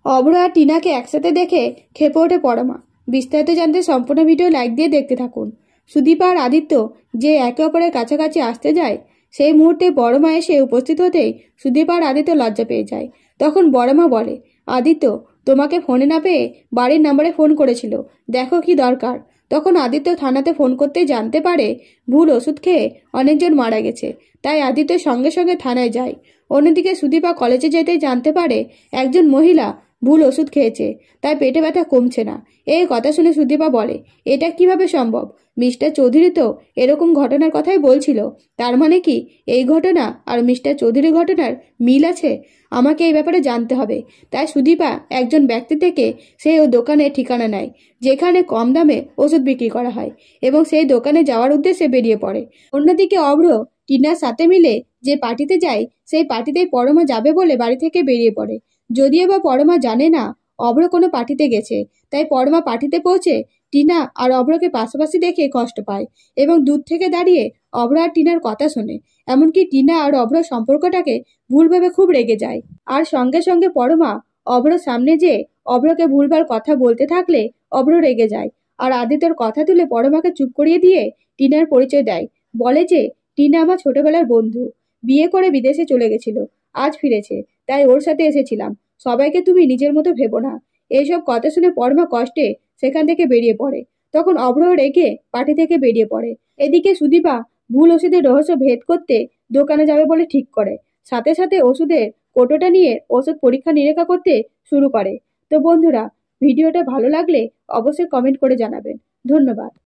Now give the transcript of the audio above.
অভ্র আর টিনাকে একসাথে দেখে খেপে ওঠে পরমা। বিস্তারিত জানতে সম্পূর্ণ ভিডিও লাইক দিয়ে দেখতে থাকুন। সুদীপ আর আদিত্য যে একে অপরের কাছাকাছি আসতে যায়, সেই মুহূর্তে বড়মা এসে উপস্থিত হতেই সুদীপ আর আদিত্য লজ্জা পেয়ে যায়। তখন বড়মা বলে, আদিত্য তোমাকে ফোনে না পেয়ে বাড়ির নাম্বারে ফোন করেছিল, দেখো কি দরকার। তখন আদিত্য থানাতে ফোন করতেই জানতে পারে ভুল ওষুধ খেয়ে অনেকজন মারা গেছে, তাই আদিত্য সঙ্গে সঙ্গে থানায় যায়। অন্যদিকে সুদীপা কলেজে যেতেই জানতে পারে একজন মহিলা ভুল ওষুধ খেয়েছে, তাই পেটে ব্যথা কমছে না। এই কথা শুনে সুদীপা বলে, এটা কিভাবে সম্ভব? মিস্টার চৌধুরী তো এরকম ঘটনার কথাই বলছিল, তার মানে কি এই ঘটনা আর মিস্টার চৌধুরীর ঘটনার মিল আছে? আমাকে এই ব্যাপারে জানতে হবে। তাই সুদীপা একজন ব্যক্তি থেকে সেই দোকানের ঠিকানা নেয় যেখানে কম দামে ওষুধ বিক্রি করা হয়, এবং সেই দোকানে যাওয়ার উদ্দেশ্যে বেরিয়ে পড়ে। অন্যদিকে অভ্র টিনার সাথে মিলে যে পার্টিতে যায়, সেই পার্টিতেই পরমা যাবে বলে বাড়ি থেকে বেরিয়ে পড়ে। যদিও বা পরমা জানে না অভ্র কোনো পার্টিতে গেছে, তাই পরমা পার্টিতে পৌঁছে টিনা আর অভ্রকে পাশাপাশি দেখে কষ্ট পায় এবং দূর থেকে দাঁড়িয়ে অভ্র আর টিনার কথা শোনে। এমনকি টিনা আর অভ্র সম্পর্কটাকে ভুলভাবে খুব রেগে যায়। আর সঙ্গে সঙ্গে পরমা অভ্রর সামনে যে অভ্রকে ভুলভাল কথা বলতে থাকলে অভ্র রেগে যায় আর আদিত্যর কথা তুলে পরমাকে চুপ করিয়ে দিয়ে টিনার পরিচয় দেয়। বলে যে টিনা আমার ছোটবেলার বন্ধু, বিয়ে করে বিদেশে চলে গেছিল, আজ ফিরেছে, তাই ওর সাথে এসেছিলাম। সবাইকে তুমি নিজের মতো ভেবো না। এইসব কথা শুনে পরমা কষ্টে সেখান থেকে বেরিয়ে পড়ে। তখন অভ্র রেগে পার্টি থেকে বেরিয়ে পড়ে। এদিকে সুদীপা ভুল ওষুধের রহস্য ভেদ করতে দোকানে যাবে বলে ঠিক করে। সাথে সাথে ওষুধের কৌটোটা নিয়ে ওষুধ পরীক্ষা নিরীক্ষা করতে শুরু করে। তো বন্ধুরা, ভিডিওটা ভালো লাগলে অবশ্যই কমেন্ট করে জানাবেন। ধন্যবাদ।